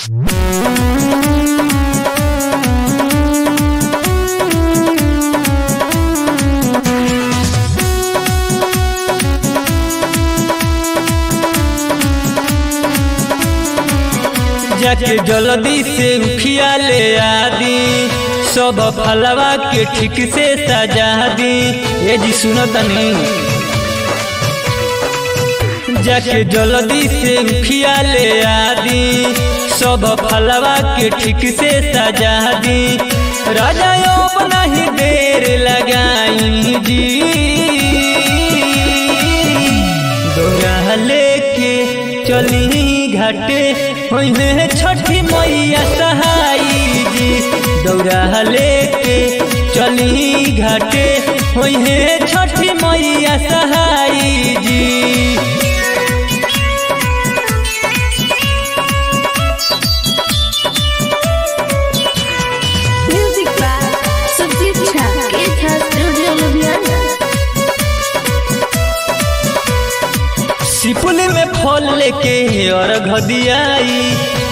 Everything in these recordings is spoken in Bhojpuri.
जाके जल्दी से उखिया ले आदी, सब फलवा के ठीक से सजा दी। ये जी सुनो तनी, जाके जल्दी से उखिया ले आदी, सब फलवा के ठीक से सजा दी। राजा अब नहीं देर लगाई जी, दौरा लेके चली घाटे होइने छठी मैया सहाई जी। दौरा लेके चली घाटे होइने छठी मैया सहाई जी। सिपुली में फल लेके अर्घ दियाई,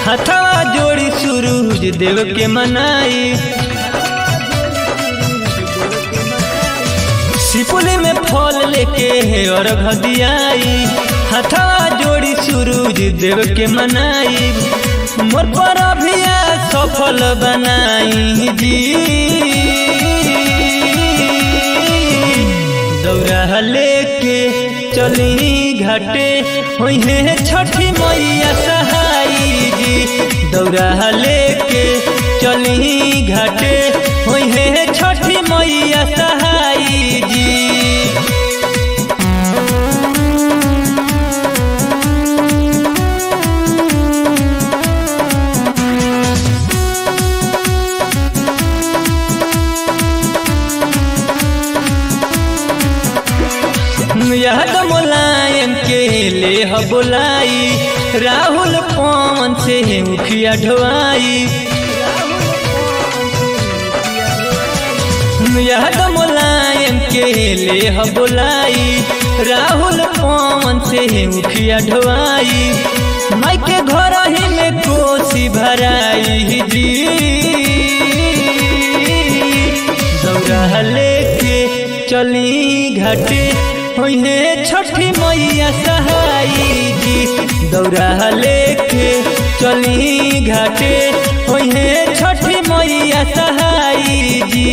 हथवा जोड़ी सूरज देव के मनाई। सिपुली में फल लेके अर्घ दियाई, हथवा जोड़ी सूरज देव के मनाई। मोर पर अभिया सफल बनाई जी, दौरा लेके चली घाटे होइने छठी मैया सहाई जी। दौरा लेके चली घाटे होइने छठी मैया सहाई जी। याद मुलायम के ले बुलाई, राहुल पवन से मुखिया ढोआई। याद मुलायम के ले बुलाई, राहुल पवन से मुखिया ढोआई। माई के घर ही में कोसी भराई जी, दौरा लेके चली घाटे होइने छठी मैया सहाई जी। दौरा लेके चली घाटे होइने छठी मैया सहाई जी।